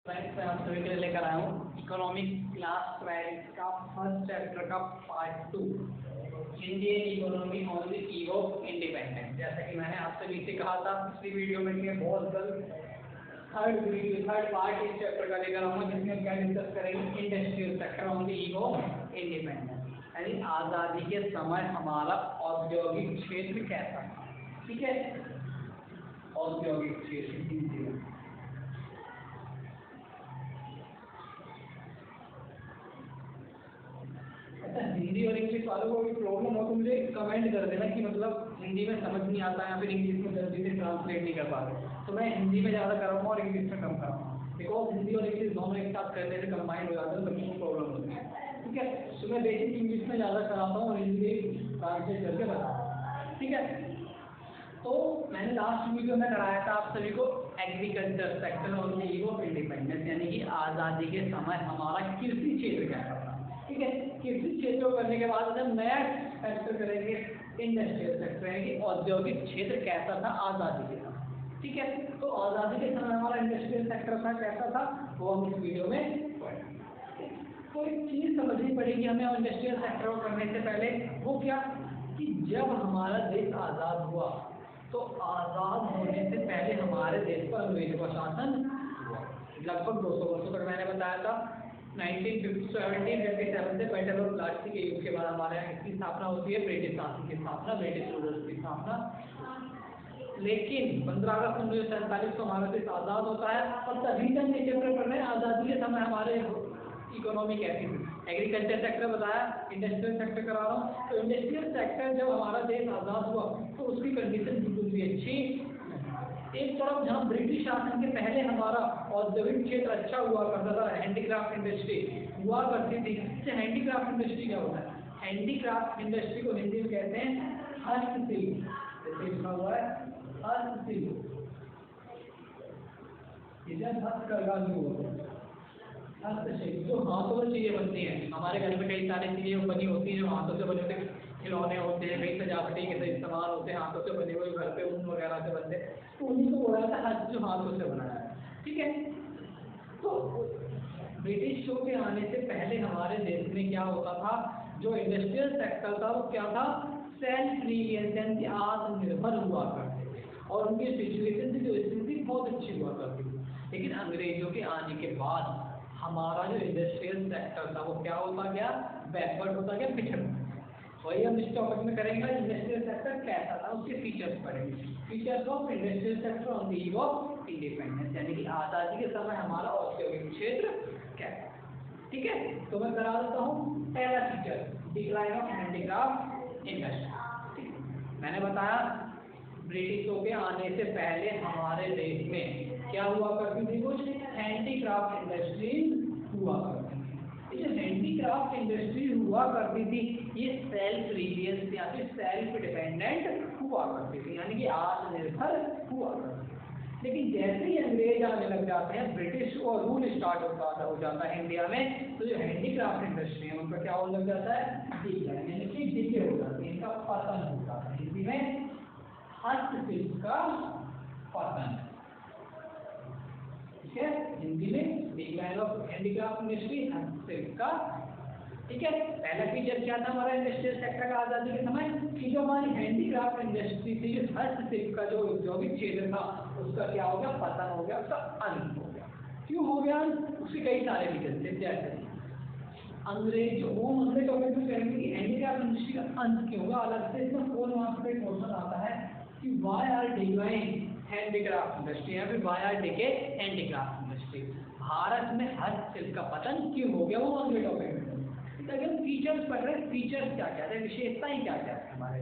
Friends मैं आप सभी के लिए लेकर आया हूँ इकोनॉमिक क्लास 12 का फर्स्ट चैप्टर का part 2 Indian economy on the eve of independence. जैसा कि मैंने आपसे नीचे कहा था पिछली वीडियो में कि बहुत जल्द थर्ड पार्ट इस चैप्टर का लेकर आऊँगा जिसमें क्या डिस्कस करेंगे industrial sector on the eve of independence, यानी आज़ादी के समय हमारा औद्योगिक क्षेत्र कैसा था। ठीक है, औद्योगिक क्षेत्र हिंदी और इंग्लिश वालों को कोई प्रॉब्लम हो तो मुझे कमेंट कर देना कि मतलब हिंदी में समझ नहीं आता या फिर इंग्लिश में जल्दी से ट्रांसलेट नहीं कर पाते, तो मैं हिंदी में ज़्यादा कराऊंगा और इंग्लिश में कम कराऊंगा। बिकॉज हिंदी और इंग्लिश दोनों एक साथ करने से कंबाइन हो जाते हैं तो मुझे प्रॉब्लम होती है। ठीक है, तो मैं बेसिक इंग्लिश में ज़्यादा कराता हूँ और हिंदी ट्रांसलेट करके बताता हूँ। ठीक है, तो मैंने लास्ट वीडियो में कराया था आप सभी को agriculture sector on the eve of independence, यानी कि आज़ादी के समय हमारा कृषि क्षेत्र कैसा था। ठीक है, कृषि क्षेत्र को करने के बाद जब नया सेक्टर करेंगे इंडस्ट्रियल सेक्टर, यानी कि औद्योगिक क्षेत्र कैसा था आज़ादी के समय। ठीक है, तो आज़ादी के समय हमारा इंडस्ट्रियल सेक्टर था कैसा था वो हम इस वीडियो में पढ़ेंगे। तो एक चीज़ समझनी पड़ेगी हमें इंडस्ट्रियल सेक्टर को करने से पहले, वो क्या कि जब हमारा देश आज़ाद हुआ तो आज़ाद होने से पहले हमारे देश पर अंग्रेजों का शासन हुआ लगभग 200 वर्षों तक। मैंने बताया था 1757 से पेटल और प्लास्टिक के युग के बाद हमारे यहाँ इसकी स्थापना होती है, ब्रिटिश शासन की स्थापना, ब्रिटिश रूलर्स की स्थापना। लेकिन 15 अगस्त 1947 को हमारा देश आज़ाद होता है और तभी तक ये चैप्टर पढ़ रहे हैं आज़ादी के समय हमारे इकोनॉमी कैसी थी। एग्रीकल्चर सेक्टर बताया, इंडस्ट्रियल सेक्टर करा रहा हूँ। तो इंडस्ट्रियल सेक्टर जब हमारा देश आज़ाद हुआ तो उसकी कंडीशन बिल्कुल भी अच्छी। एक तरफ जहाँ ब्रिटिश शासन के पहले हमारा औद्योगिक क्षेत्र अच्छा हुआ करता था, हैंडीक्राफ्ट इंडस्ट्री हुआ करती थी। जैसे हैंडीक्राफ्ट इंडस्ट्री क्या होता है, हैंडीक्राफ्ट इंडस्ट्री को हिंदी में कहते हैं हस्तशिल्प। जैसे लिखा हुआ है हस्तशिल्प, इसे हस्तकला भी होता है। हस्तशिल्प जो हाथों से चीजें बनती हैं, हमारे घर में कई सारी चीजें बनी होती हैं जो हाथों से बने होते हैं, खिलौने होते हैं, कई सजावटी के इस्तेमाल होते हैं, हाथों से बने हुए घर पे ऊन वगैरह से बनते हैं, तो उन्हीं को बोला जाता है जो हाथों से बनाया है। ठीक है, तो ब्रिटिशों के आने से पहले हमारे देश में क्या होता था, जो इंडस्ट्रियल सेक्टर था वो क्या था, सेल्फ रिलायंस, आत्मनिर्भर हुआ करते थे और उनकी सिचुएशन की जो स्थिति बहुत अच्छी हुआ करती थी। लेकिन अंग्रेजों के आने के बाद हमारा जो इंडस्ट्रियल सेक्टर था वो क्या होता गया, बैकवर्ड होता गया, पिछड़। वही हम इस टॉपिक में करेंगे इंडस्ट्रियल सेक्टर कैसा था, उसके फीचर्स पढ़ेंगे। Features of industrial sector on the eve of independence, यानी कि आज़ादी के समय हमारा औद्योगिक क्षेत्र कैसा। ठीक है, तो मैं करा देता हूँ पहला feature, decline of handicraft industry. मैंने बताया ब्रिटिशों के आने से पहले हमारे देश में क्या हुआ करती थी, कुछ हैंडीक्राफ्ट इंडस्ट्रीज हुआ करती थी। ये हैंडीक्राफ्ट इंडस्ट्री हुआ करती थी, ये सेल्फ रिलायंस या फिर सेल्फ डिपेंडेंट हुआ करती थी, यानी कि आत्मनिर्भर हुआ करती थी। लेकिन जैसे ही अंग्रेज आने लग जाते हैं, ब्रिटिश और रूल स्टार्ट हो जाता है इंडिया में, तो जो हैंडीक्राफ्ट इंडस्ट्री है उनका क्या होने लग जाता है, डिक्लाइन, यानी कि डिके हो जाती है, इनका पतन हो जाता है। हिंदी में हस्तशिल्प का पतन। ठीक है, हिंदी में डिक्लाइन ऑफ हैंडीक्राफ्ट इंडस्ट्री, हस्तशिल्प का। ठीक है, पहला फीचर क्या था हमारा इंडस्ट्रियल सेक्टर का आज़ादी के समय, कि जो हमारी हैंडीक्राफ्ट इंडस्ट्री थी, जो हस्तशिल्प का जो औद्योगिक क्षेत्र था उसका क्या हो गया, पतन हो गया, उसका अंत हो गया। क्यों हो गया, उसके कई सारे रीजन थे। जैसे अंग्रेज वो अगले टॉपिक में कहेंगे कि हैंडीक्राफ्ट इंडस्ट्री का अंत क्यों होगा, अलग से इसमें 4 मार्क्स का क्वेश्चन आता है कि why are decline handicraft industry या फिर why are decay handicraft industry, Bharat में हस्तशिल्प का पतन क्यों हो गया, वो अगले टॉपिक में। अगर फीचर्स पढ़ रहे हैं, फीचर्स क्या क्या है, विशेषताएं क्या क्या है हमारे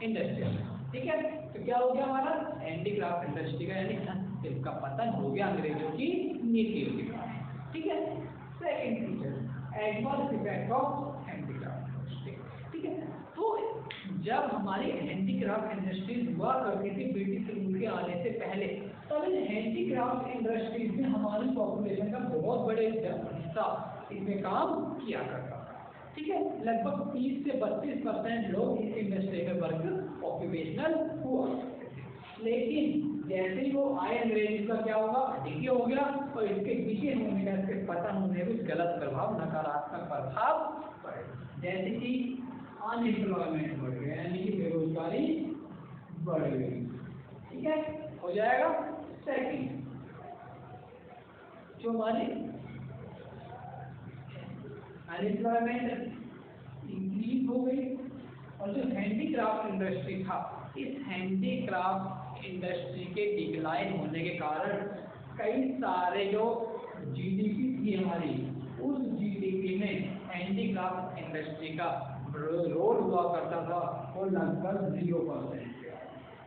इंडस्ट्री। ठीक है, तो क्या हो गया हमारा हैंडीक्राफ्ट इंडस्ट्री का यानी हस्तशिल्प का पतन हो गया अंग्रेजों की नीतियों के कारण। ठीक है, second feature adverse effect of handicraft industry. ठीक है, तो जब हमारी हैंडीक्राफ्ट इंडस्ट्रीज हुआ करती थी ब्रिटिश रूल के आने से पहले, तब इन हैंडीक्राफ्ट इंडस्ट्रीज में हमारी पॉपुलेशन का बहुत बड़े हिस्सा इसमें काम किया करता था। ठीक है, लगभग 30 से 32% लोग इस इंडस्ट्री में वर्क ऑक्यूपेशनल हुआ करते थे। लेकिन जैसे ही वो आए अंग्रेजी का क्या होगा, डिके हो गया और इसके डिके होने का, इसके पतन होने कुछ गलत प्रभाव, नकारात्मक प्रभाव पड़े, जैसे कि अनएम्प्लॉयमेंट बढ़ गया, यानी कि बेरोजगारी बढ़ गई। ठीक है, हो जाएगा। सेकंड, जो हमारी अनएम्प्लॉयमेंट इंक्रीज हो गई और जो हैंडीक्राफ्ट इंडस्ट्री था, इस हैंडीक्राफ्ट इंडस्ट्री के डिक्लाइन होने के कारण कई सारे जो जीडीपी थी हमारी, उस जीडीपी में हैंडीक्राफ्ट इंडस्ट्री का रोल हुआ करता था वो लगभग 0%।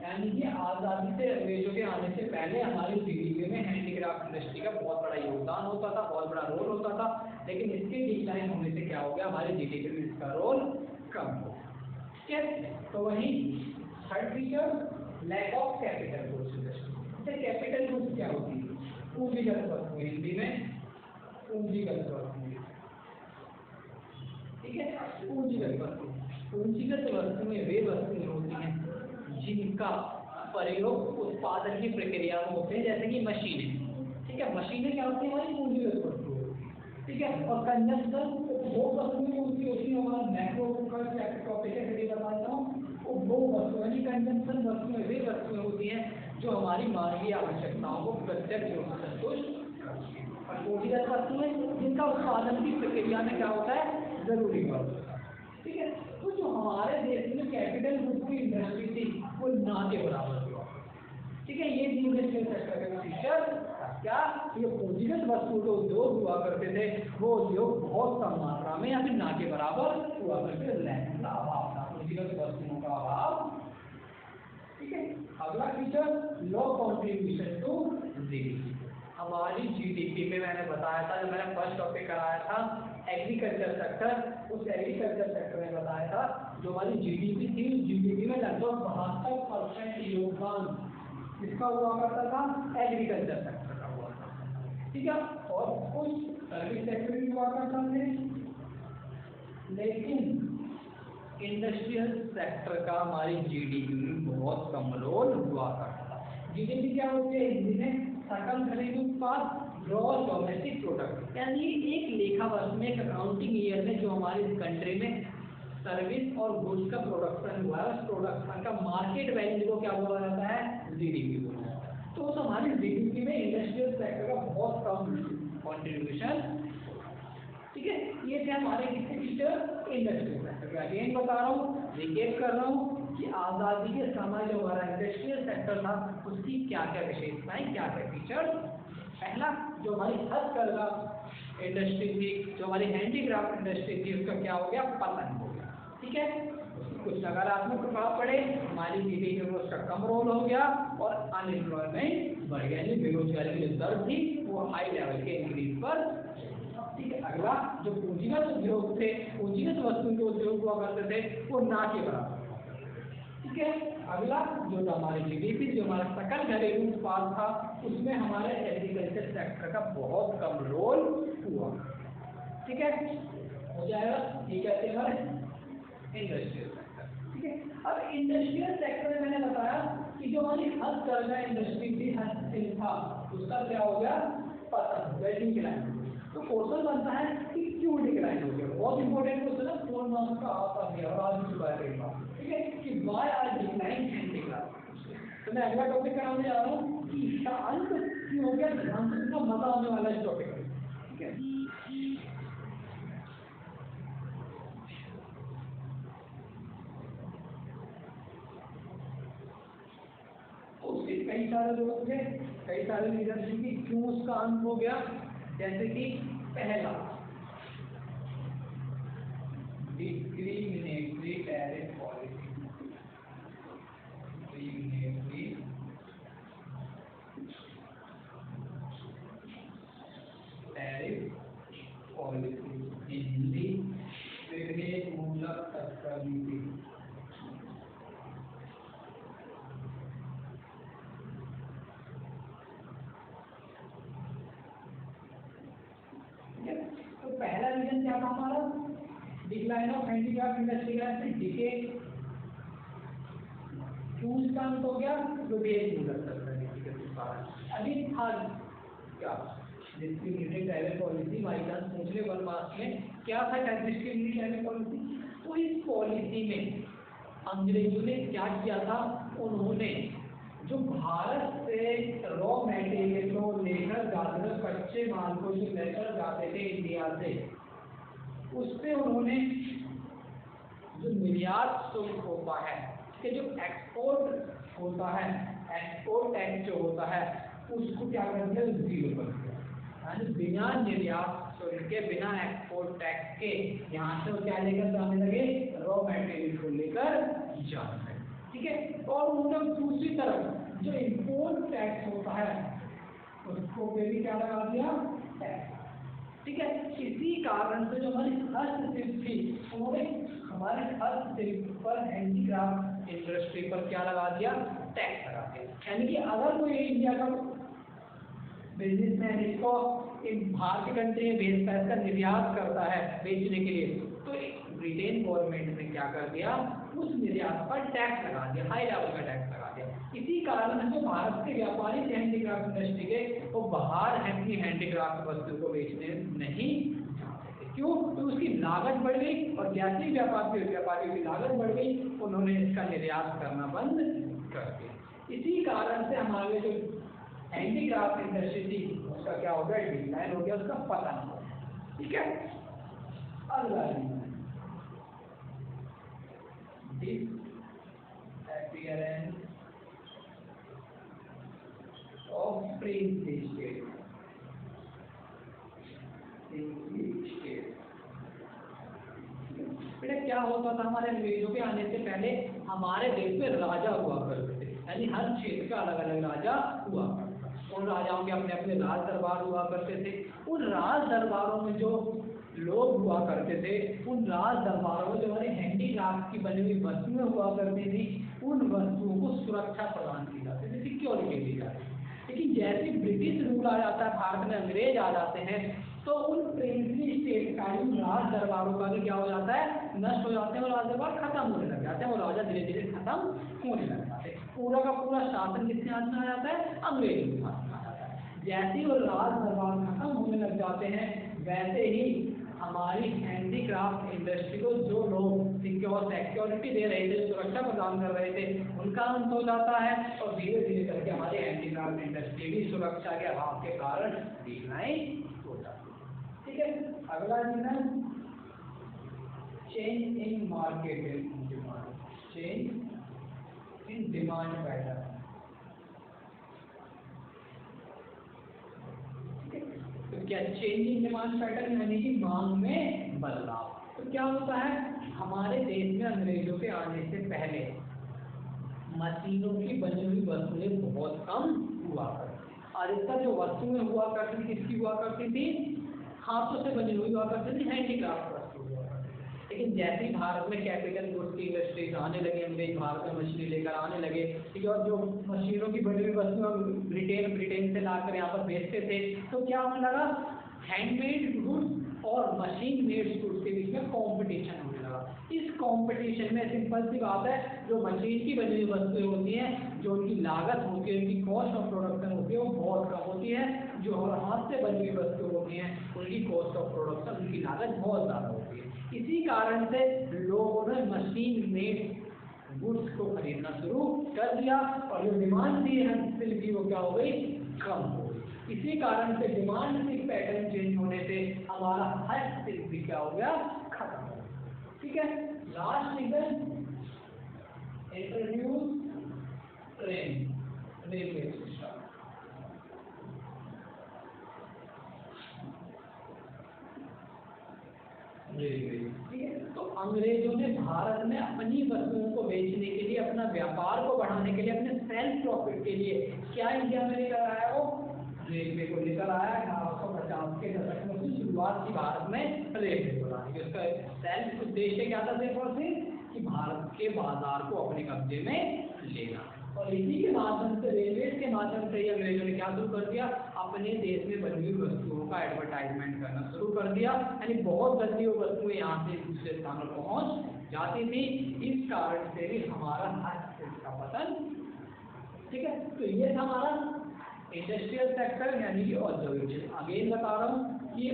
यानी कि आज़ादी से अंग्रेजों के आने से पहले हमारी जीडीपी में हैंडीक्राफ्ट इंडस्ट्री का बहुत बड़ा योगदान होता था, बहुत बड़ा रोल होता था, लेकिन इसके डिक्लाइन होने से क्या हो गया, हमारी जीडीपी में इसका रोल कम हो गया। तो वही third feature, lack of capital goods industry. Capital goods क्या होती है? पूंजीगत वस्तु, हिंदी में पूंजीगत वस्तु। ठीक है, पूंजीगत वस्तु। पूंजीगत वस्तुएं वे वस्तुएं होती हैं जिनका प्रयोग उत्पादन की प्रक्रिया में होते हैं, जैसे कि मशीनें। ठीक है, मशीनें क्या होती है, हमारी पूंजीगत वस्तु। ठीक है, और कंजम्पशन वो वस्तुएं होती है, हमारा मैक्रो टॉपिक है, फिर बताता हूँ। वो वस्तु यानी कंजम्पशन वस्तुएं वे वस्तुएं होती हैं जो हमारी मानवीय आवश्यकताओं को प्रत्यक्ष रूप से संतुष्ट, और पूंजीगत वस्तुएं जिनका उत्पादन की प्रक्रिया में क्या होता है, जरूरी होता है। ठीक है, तो जो हमारे देश में कैपिटल गुड्स की इंडस्ट्री थी वो ना के बराबर हुआ। ठीक है, ये इंडस्ट्रियल सेक्टर का फीचर क्या, ये पूंजीगत वस्तु जो उद्योग हुआ करते थे वो उद्योग बहुत कम मात्रा में या फिर ना के बराबर हुआ करते थे, अभाव था, पूंजीगत वस्तुओं का अभाव। ठीक है, अगला feature, low contribution to GDP. हमारी जीडीपी में मैंने बताया था, जब मैंने फर्स्ट टॉपिक कराया था एग्रीकल्चर सेक्टर, उस एग्रीकल्चर सेक्टर में बताया था जो हमारी जीडीपी थी, जीडीपी में लगभग 72% योगदान किसका हुआ करता था, एग्रीकल्चर सेक्टर का हुआ था। ठीक है, और कुछ सर्विस सेक्टर भी हुआ करता थे, लेकिन इंडस्ट्रियल सेक्टर का हमारी जीडीपी में बहुत कम रोल हुआ करता था। जीडीपी क्या होती है हिंदी में, सकल घरेलू उत्पाद, ग्रॉस डोमेस्टिक प्रोडक्ट। यानी एक लेखा वर्ष में, एक अकाउंटिंग ईयर में जो हमारी कंट्री में सर्विस और गुड्स का प्रोडक्शन हुआ है, उस प्रोडक्शन का मार्केट वैल्यू को क्या बोला जाता है, जीडीपी बोला जाता है। तो उस हमारी जीडीपी में इंडस्ट्रियल सेक्टर का बहुत कम कॉन्ट्रीब्यूशन। ठीक है, ये थे हमारे कितने फीचर इंडस्ट्रियल सेक्टर। अगेन बता रहा हूँ, रिकेप कर रहा हूँ कि आज़ादी के समय जो हमारा इंडस्ट्रियल सेक्टर था उसकी क्या क्या विशेषताएं, क्या क्या फीचर। पहला, जो हमारी हस्तकला इंडस्ट्री थी, जो हमारी हैंडीक्राफ्ट इंडस्ट्री थी, उसका क्या हो गया, पतन हो गया। ठीक है, कुछ नकारात्मक प्रभाव पड़े, हमारी जीडीपी में उसका कम रोल हो गया और अनएम्प्लॉयमेंट बढ़ गया, यानी बेरोजगारी की जो दर थी वो हाई लेवल के इंक्रीज पर। ठीक है, अगला, जो पूंजीगत उद्योग थे, पूंजीगत वस्तु के उद्योग हुआ करते थे वो ना के बराबर। ठीक है, अगला, जो हमारी जीडीपी, जो हमारा सकल घरेलू उत्पाद था, उसमें हमारे एग्रीकल्चर सेक्टर का बहुत कम रोल हुआ। ठीक है, हो जाएगा, ये कहते हैं हमारे इंडस्ट्रियल सेक्टर। ठीक है, अब इंडस्ट्रियल सेक्टर में मैंने बताया कि जो हमारी हस्तकरघा इंडस्ट्री थी, हस्तशिल्प था, उसका क्या हो गया, पतन, डिक्लाइन। तो क्वेश्चन बनता है कि क्यों डिक्लाइन हो गया, बहुत इंपॉर्टेंट क्वेश्चन है, 4 मार्क्स का आता है और आज भी चुका है कई बार। ठीक है, कि व्हाई आर डिक्लाइन हैंडीक्राफ्ट। तो मैं अगला टॉपिक कराने जा रहा हूँ कि इसका अंत क्यों हो गया, ध्यान से सुनना, मजा आने वाला है इस टॉपिक में। ठीक है, उसके कई सारे लोग थे, कई सारे रीजन थे कि क्यों उसका अंत हो गया। जैसे कि पहला, discriminatory tariff policy, discriminatory tariff policy, Hindi विवेकमूलक तत्व नीति। तो पहला रीजन क्या था हमारा, डिक्लाइन ऑफ हैंडीक्राफ्ट इंडस्ट्री का डिके चूज का अंत हो गया, जो भी एक यूजर करता है। अभी थर्ड क्या discriminated tribal policy by chance पूछ ले 1 मार्क्स में, क्या था डिस्क्रिमिनेटेड ट्राइबल पॉलिसी? तो इस पॉलिसी में अंग्रेजों ने क्या किया था, उन्होंने जो भारत से रॉ मटेरियल को लेकर जाते थे, कच्चे माल को जो लेकर जाते थे इंडिया से, उस पे उन्होंने जो निर्यात शुल्क होता है, कि जो एक्सपोर्ट होता है, एक्सपोर्ट टैक्स जो होता है, उसको क्या करते हैं, 0 कर दिया। यानी बिना निर्यात शुल्क के, बिना एक्सपोर्ट टैक्स के यहाँ से वो क्या लेकर जाने लगे, रॉ मटेरियल को लेकर जाने लगे। ठीक है, और उन्होंने दूसरी तरफ जो इम्पोर्ट टैक्स होता है उसको पे भी क्या लगा दिया, टैक्स। ठीक है, इसी कारण से जो हमारी हस्तशिल्प थी, उन्होंने हमारे हस्तशिल्प पर, हैंडीक्राफ्ट इंडस्ट्री पर क्या लगा दिया, टैक्स लगा दिया। यानी कि अगर कोई इंडिया का बिजनेसमैन इसको बाहर की कंट्री में भेजता है, इसका निर्यात करता है बेचने के लिए, तो ब्रिटेन गवर्नमेंट ने क्या कर दिया, उस निर्यात पर टैक्स लगा दिया, हाई लेवल का टैक्स लगा दिया। इसी कारण से भारत के व्यापारी हैंडीक्राफ्ट इंडस्ट्री के वो बाहर अपनी हैंडीक्राफ्ट वस्तु को बेचने नहीं जाते थे। क्यों? तो उसकी लागत बढ़ गई, और जैसे ही व्यापारियों की लागत बढ़ गई, उन्होंने इसका निर्यात करना बंद कर दिया। इसी कारण से हमारे जो हैंडीक्राफ्ट इंडस्ट्री थी उसका क्या हो गया, डिक्लाइन हो गया, उसका पतन हो गया। ठीक है, अगला disappearance of princely state। बेटा क्या होता था, हमारे अंग्रेजों के आने से पहले हमारे देश में राजा हुआ करते थे, यानी हर क्षेत्र का अलग अलग राजा हुआ करता था। उन राजाओं के अपने अपने राज दरबार हुआ करते थे। उन राज दरबारों में जो लोग हुआ करते थे, उन राज दरबारों में जो हमारी हैंडीक्राफ्ट की बनी हुई वस्तुएं हुआ करती थी, उन वस्तुओं को सुरक्षा प्रदान की जाती थी, सिक्योरिटी दी जाती थी। लेकिन जैसे ब्रिटिश रूल आ जाता है, भारत में अंग्रेज आ जाते हैं, तो उन प्रिंसली स्टेट का, उन राज दरबारों का भी क्या हो जाता है, नष्ट हो जाते हैं, और राज दरबार खत्म होने लग जाते हैं, और राजा धीरे धीरे खत्म होने लग जाते हैं। पूरा का पूरा शासन किसके हाथ में आ जाता है, अंग्रेजों के हाथ में आ जाता है। जैसे ही वो राज दरबार खत्म होने लग जाते हैं, वैसे ही हमारी हैंडीक्राफ्ट इंडस्ट्री को जो लोग सिक्योरिटी दे रहे थे, सुरक्षा प्रदान कर रहे थे, उनका अंत हो जाता है, और धीरे धीरे करके हमारी हैंडीक्राफ्ट इंडस्ट्री भी सुरक्षा के अभाव के कारण डिक्लाइन हो जाती है। ठीक है, अगला reason change in market demand, change in demand pattern. तो क्या चेंजिंग डिमांड पैटर्न, यानी कि मांग में बदलाव। तो क्या होता है, हमारे देश में अंग्रेजों के आने से पहले मशीनों की बनी हुई वस्तुएं बहुत कम हुआ करती थी, और इसका जो वस्तुएं हुआ करती थी, किसकी हुआ करती थी, हाथों से बनी हुई हुआ करती थी, हैंडीक्राफ्ट वस्तु हुआ करती थी। लेकिन जैसे ही भारत में कैपिटल गुड्स की इंडस्ट्रीज आने लगे, अंग्रेज भारत में मशीनें लेकर आने लगे, ठीक है, और जो मशीनों की बनी हुई वस्तुएं ब्रिटेन से लाकर यहाँ पर बेचते थे, तो क्या होने लगा, हैंडमेड गुड्स और मशीन मेड गुड्स के बीच में कंपटीशन होने लगा। इस कंपटीशन में सिंपल सी बात है, जो मशीन की बनी हुई वस्तुएं होती हैं, जो उनकी लागत होती है, उनकी कॉस्ट ऑफ प्रोडक्शन होती है, वो बहुत कम होती है। जो हाथ से बनी हुई वस्तुएं होती हैं, उनकी कॉस्ट ऑफ प्रोडक्शन, उनकी लागत बहुत ज़्यादा होती है। इसी कारण से लोगों ने मशीन मेड गुड्स को खरीदना शुरू कर दिया, और जो डिमांड थी हस्तशिल्प की, वो क्या हो गई, कम हो गई। इसी कारण से डिमांड की पैटर्न चेंज होने से हमारा हस्तशिल्प भी क्या हो गया, खत्म हो गया। ठीक है, last reason introduce train, railway system. ठीक है, तो अंग्रेजों ने भारत में अपनी वस्तुओं को बेचने के लिए, अपना व्यापार को बढ़ाने के लिए, अपने सेल्फ प्रॉफिट के लिए क्या इंडिया में लेकर आया, वो रेलवे को लेकर आया। 1850 के दशक में उसकी शुरुआत की भारत में रेलवे को लाने की। उसका सेल्फ उद्देश्य क्या था, सिर्फ और सिर्फ कि भारत के बाजार को अपने कब्जे में लेना। और इसी के माध्यम से, रेलवे के माध्यम से ही अंग्रेजों ने क्या शुरू कर दिया, अपने देश में बनी हुई वस्तुओं का एडवर्टाइजमेंट करना शुरू कर दिया। यानी बहुत जल्दी वो वस्तुएं यहाँ से दूसरे स्थानों पर पहुँच जाती थी। इस कारण से भी हमारा का पतन। ठीक है, तो ये था हमारा इंडस्ट्रियल सेक्टर यानी कि औद्योगिक। अगेन बता रहा हूँ कि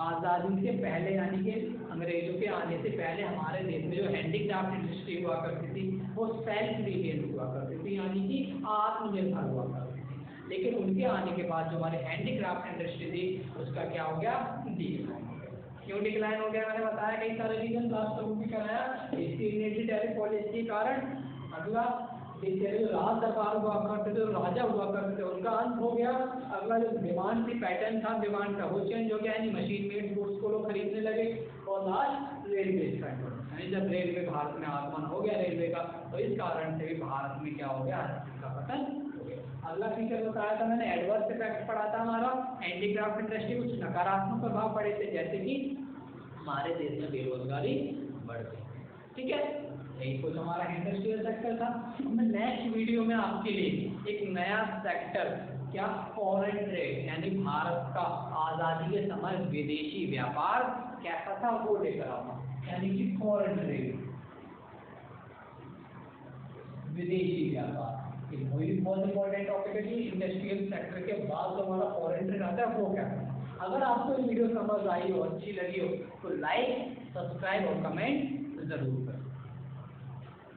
आज़ादी से पहले यानी कि अंग्रेजों के आने से पहले हमारे देश में जो हैंडीक्राफ्ट इंडस्ट्री हुआ करती थी वो सेल्फ रिलायंस हुआ करती थी, यानी कि आत्मनिर्भर हुआ करती थी। लेकिन उनके आने के बाद जो हमारी हैंडीक्राफ्ट इंडस्ट्री थी उसका क्या हो गया, डिक्लाइन हो गया। क्यों डिक्लाइन हो गया, मैंने बताया कई सारे रीजन लास्ट टाइम भी कराया, इसकी टैरिफ पॉलिसी के कारण। अगला जो राज दरबार हुआ करते थे, राजा हुआ करते थे, उनका अंत हो गया। अगला जो डिमांड थी, पैटर्न था डिमांड का, वो चेंज हो गया, यानी मशीन मेड गुड्स को लोग खरीदने लगे। और लास्ट रेलवे स्ट्राइक, यानी जब रेलवे भारत में आगमन हो गया रेलवे का, तो इस कारण से भी भारत में क्या हो गया, का पतन हो गया। अगला फीचर बताया था मैंने, एडवर्स इफेक्ट पढ़ा था हमारा हैंडीक्राफ्ट इंडस्ट्री, कुछ नकारात्मक प्रभाव पड़े थे, जैसे कि हमारे देश में बेरोजगारी बढ़ गई। ठीक है, यही कुछ हमारा इंडस्ट्रियल सेक्टर था। मैं नेक्स्ट वीडियो में आपके लिए एक नया सेक्टर, क्या, फॉरेन ट्रेड, यानी भारत का आज़ादी के समय विदेशी व्यापार कैसा था वो लेकर आऊंगा, यानी कि फॉरेन ट्रेड, विदेशी व्यापार। वही बहुत इंपॉर्टेंट टॉपिक है कि इंडस्ट्रियल सेक्टर के बाद जो हमारा फॉरेन ट्रेड आता है वो क्या है। अगर आपको ये वीडियो समझ आई हो, अच्छी लगी हो, तो लाइक, सब्सक्राइब और कमेंट जरूर करें।